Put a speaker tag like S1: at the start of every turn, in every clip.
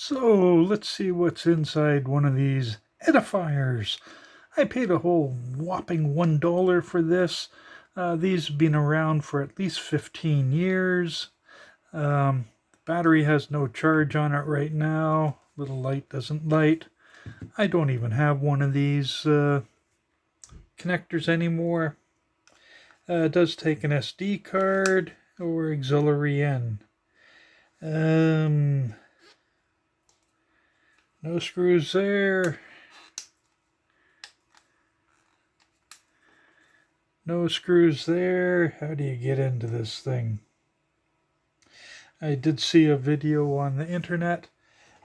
S1: So let's see what's inside one of these Edifiers. I paid a whole whopping $1 for this. These have been around for at least 15 years. The battery has no charge on it right now. Little light doesn't light. I don't even have one of these connectors anymore. It does take an SD card or auxiliary in. No screws there. No screws there. How do you get into this thing? I did see a video on the internet,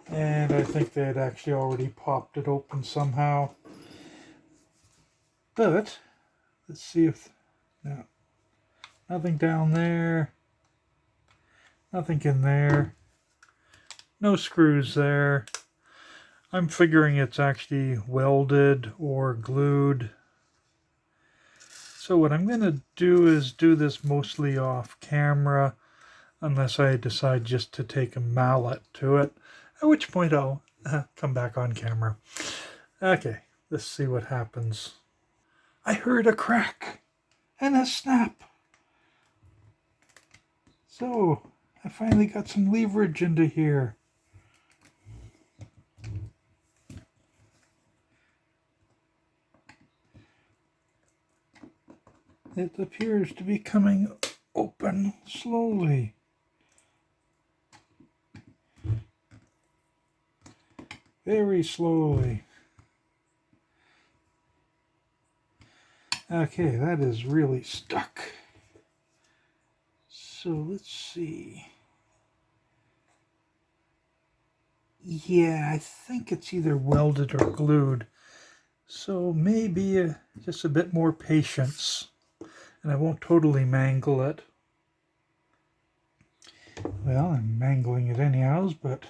S1: and I think they had actually already popped it open somehow. But let's see if no, nothing down there. Nothing in there. No screws there. I'm figuring it's actually welded or glued. So what I'm going to do is do this mostly off camera, unless I decide just to take a mallet to it, at which point I'll come back on camera. Okay, let's see what happens. I heard a crack and a snap. So I finally got some leverage into here. It appears to be coming open slowly. Very slowly. Okay, that is really stuck. So let's see. Yeah, I think it's either welded or glued. So maybe just a bit more patience. And I won't totally mangle it. Well, I'm mangling it anyhow, but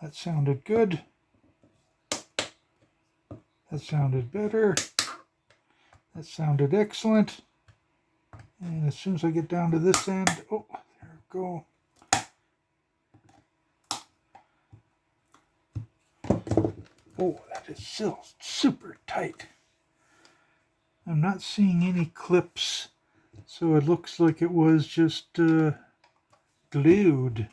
S1: that sounded good. That sounded better. That sounded excellent. And as soon as I get down to this end, oh, there we go. Oh, that is still super tight. I'm not seeing any clips, so it looks like it was just glued.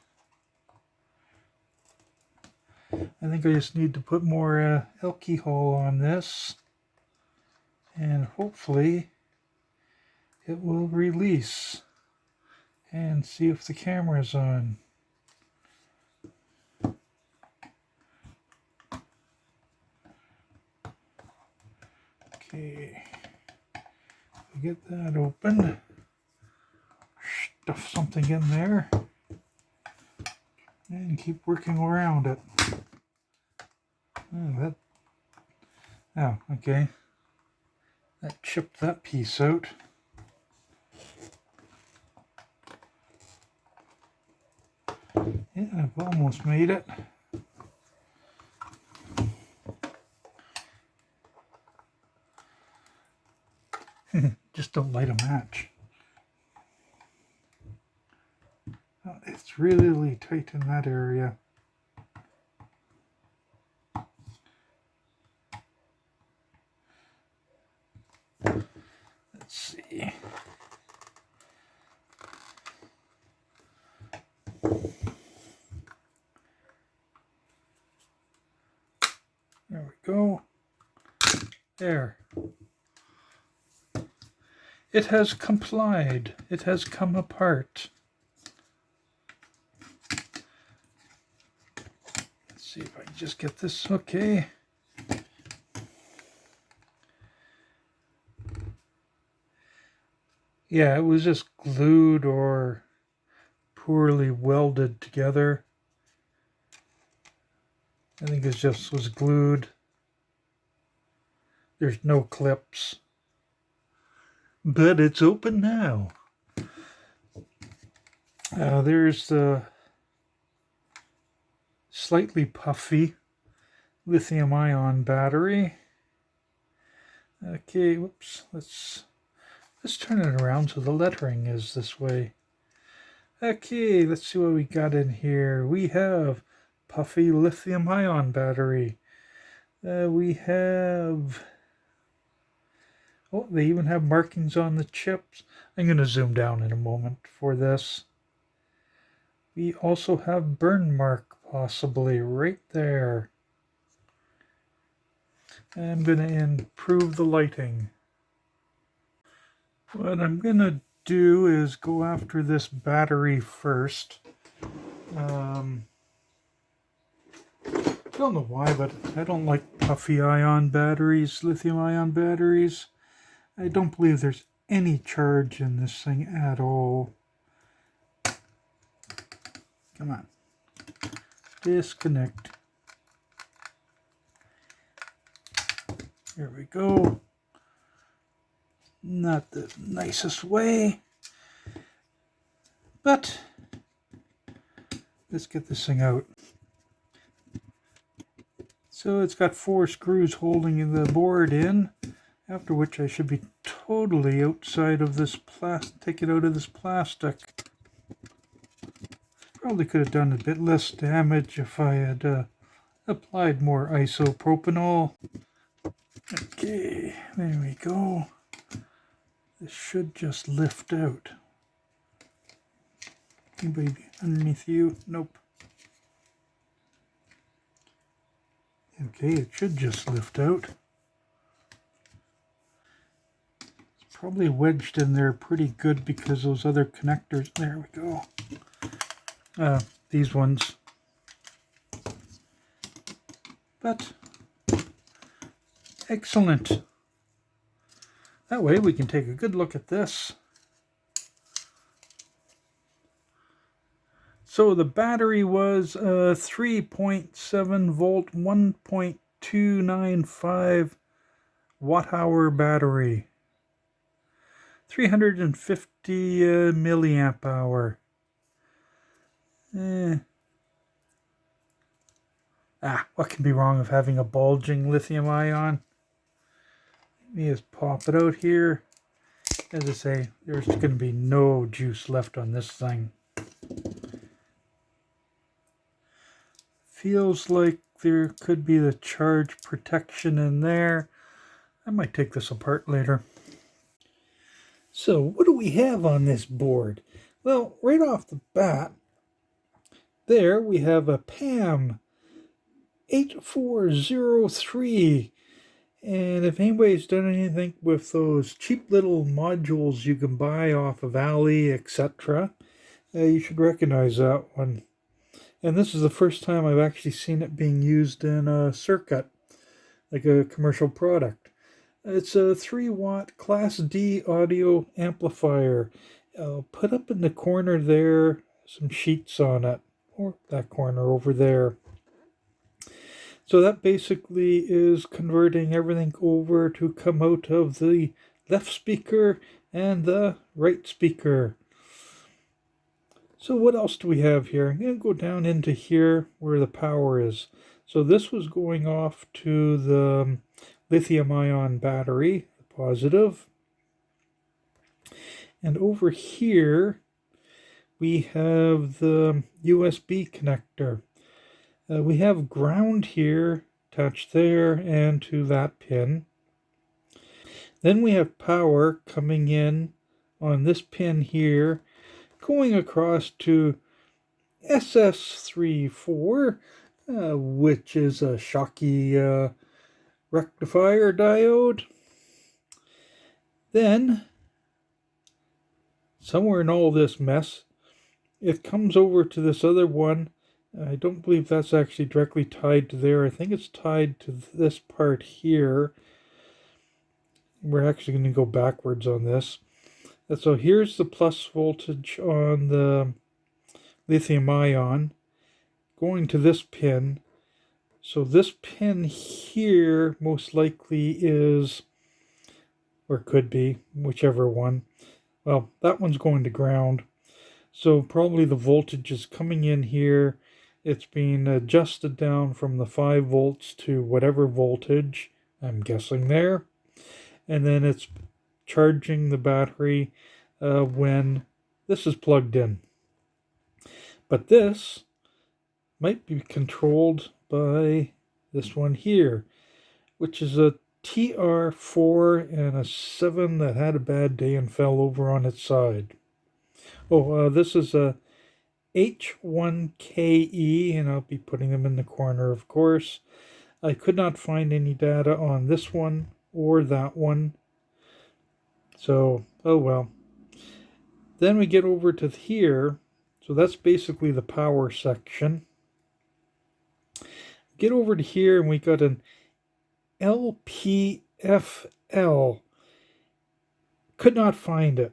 S1: I think I just need to put more alcohol on this, and hopefully it will release. And see if the camera's on. Okay, get that open. Stuff something in there and keep working around it. Okay. That chipped that piece out. Yeah, I've almost made it. Just don't light a match. Oh, it's really tight in that area. Let's see. There we go. There. It has complied. It has come apart. Let's see if I can just get this okay. Yeah, it was just glued or poorly welded together. I think it just was glued. There's no clips. But it's open now. There's the slightly puffy lithium-ion battery. Okay, whoops. Let's turn it around so the lettering is this way. Okay, let's see what we got in here. We have puffy lithium-ion battery. We have... Oh, they even have markings on the chips. I'm going to zoom down in a moment for this. We also have burn mark, possibly, right there. I'm going to improve the lighting. What I'm going to do is go after this battery first. I don't know why, but I don't like puffy ion batteries, lithium ion batteries. I don't believe there's any charge in this thing at all. Come on. Disconnect. Here we go. Not the nicest way, but let's get this thing out. So it's got 4 screws holding the board in, after which I should be totally outside of this plastic, take it out of this plastic. Probably could have done a bit less damage if I had applied more isopropanol. Okay, there we go. This should just lift out. Anybody underneath you? Nope. Okay, it should just lift out. It's probably wedged in there pretty good because those other connectors... There we go. These ones. But, excellent. That way we can take a good look at this. So the battery was a 3.7 volt, 1.295 watt hour battery. 350 milliamp hour. What can be wrong with having a bulging lithium ion? Let me just pop it out here. As I say, there's going to be no juice left on this thing. Feels like there could be the charge protection in there. I might take this apart later. So what do we have on this board? Well, right off the bat, there we have a PAM 8403. And if anybody's done anything with those cheap little modules you can buy off of Ali, etc., you should recognize that one. And this is the first time I've actually seen it being used in a circuit, like a commercial product. It's a 3-watt Class D audio amplifier. I'll put up in the corner there some sheets on it, or that corner over there. So that basically is converting everything over to come out of the left speaker and the right speaker. So what else do we have here? I'm going to go down into here where the power is. So this was going off to the lithium-ion battery, the positive. And over here, we have the USB connector. We have ground here, attached there, and to that pin. Then we have power coming in on this pin here, going across to SS34, which is a Schottky rectifier diode. Then, somewhere in all this mess, it comes over to this other one. I don't believe that's actually directly tied to there. I think it's tied to this part here. We're actually going to go backwards on this. And so here's the plus voltage on the lithium ion going to this pin. So this pin here most likely is, or could be, whichever one. Well, that one's going to ground. So probably the voltage is coming in here. It's being adjusted down from the 5 volts to whatever voltage, I'm guessing there. And then it's charging the battery when this is plugged in. But this might be controlled by this one here, which is a TR4 and a 7 that had a bad day and fell over on its side. Oh, this is a H1KE, and I'll be putting them in the corner, of course. I could not find any data on this one or that one. So, oh well. Then we get over to here. So that's basically the power section. Get over to here and we got an LPFL. Could not find it.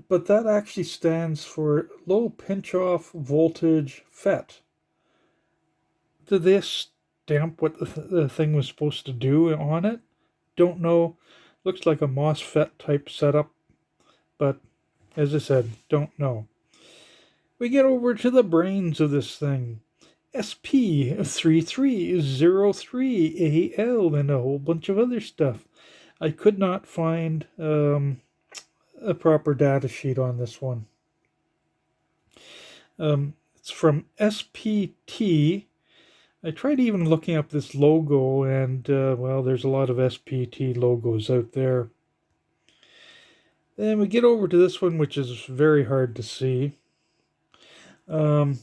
S1: But that actually stands for low pinch-off voltage FET. Did they stamp what the thing was supposed to do on it? Don't know. Looks like a MOSFET type setup. But as I said, don't know. We get over to the brains of this thing. SP3303AL and a whole bunch of other stuff. I could not find a proper data sheet on this one. It's from SPT. I tried even looking up this logo, and well, there's a lot of SPT logos out there. Then we get over to this one, which is very hard to see. Oh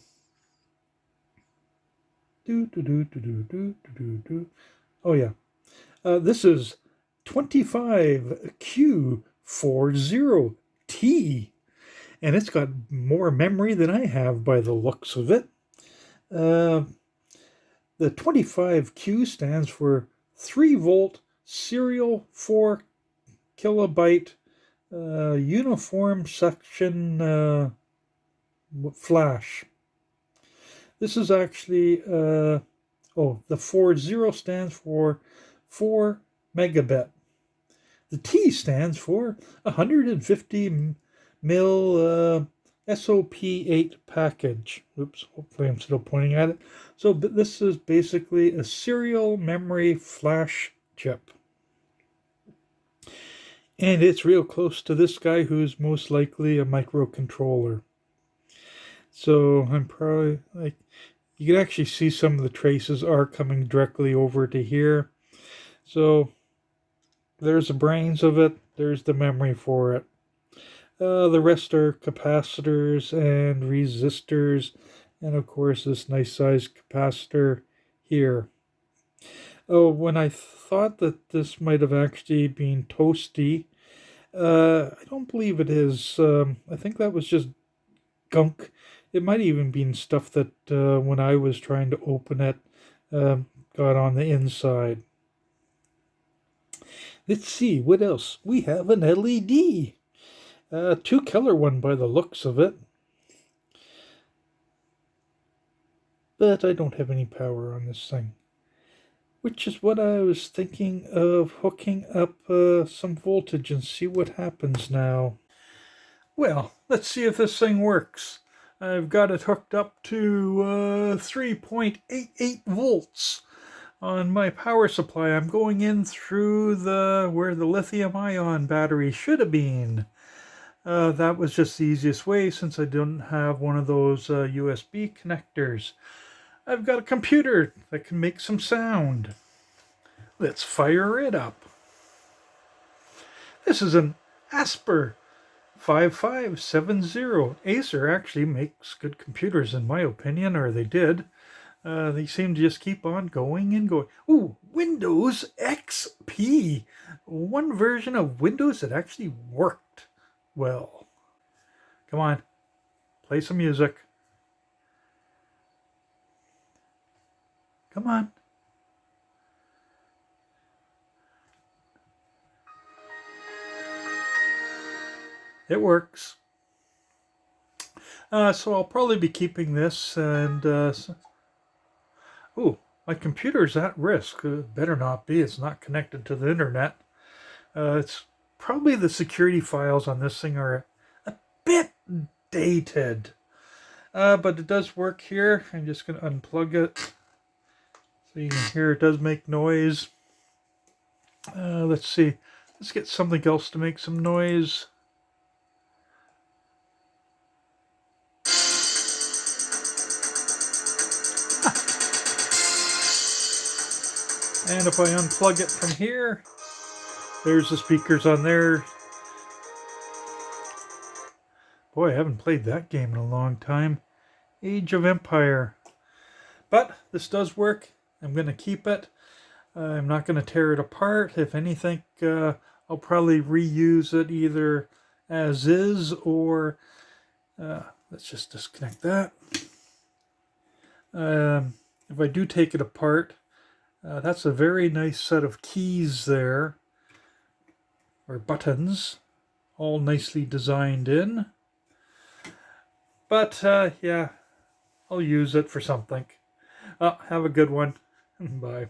S1: yeah, this is 25Q40T, and it's got more memory than I have by the looks of it. The 25Q stands for 3 volt serial 4 kilobyte uniform section flash. This is actually the 40 stands for 4 megabit. The T stands for 150 mil SOP8 package. Oops, hopefully I'm still pointing at it. So this is basically a serial memory flash chip. And it's real close to this guy, who's most likely a microcontroller. So I'm probably like, you can actually see some of the traces are coming directly over to here. So there's the brains of it. There's the memory for it. The rest are capacitors and resistors. And of course this nice sized capacitor here. Oh, when I thought that this might have actually been toasty, I don't believe it is. I think that was just gunk. It might even been stuff that when I was trying to open it, got on the inside. Let's see, what else? We have an LED. 2-color one by the looks of it. But I don't have any power on this thing. Which is what I was thinking of hooking up some voltage and see what happens now. Well, let's see if this thing works. I've got it hooked up to 3.88 volts on my power supply. I'm going in through where the lithium-ion battery should have been. That was just the easiest way since I didn't have one of those USB connectors. I've got a computer that can make some sound. Let's fire it up. This is an Asper 5570. Acer actually makes good computers in my opinion, or they did. They seem to just keep on going and going. Ooh, Windows XP. One version of Windows that actually worked well. Come on, play some music. Come on. It works. So I'll probably be keeping this and... ooh, my computer's at risk. Better not be. It's not connected to the internet. It's probably the security files on this thing are a bit dated. But it does work here. I'm just going to unplug it. So you can hear it does make noise. Let's see. Let's get something else to make some noise. And if I unplug it from here, there's the speakers on there. Boy, I haven't played that game in a long time. Age of Empire. But this does work. I'm going to keep it. I'm not going to tear it apart. If anything, I'll probably reuse it either as is or... let's just disconnect that. If I do take it apart, that's a very nice set of keys there, or buttons, all nicely designed in. But yeah, I'll use it for something. Have a good one. Bye.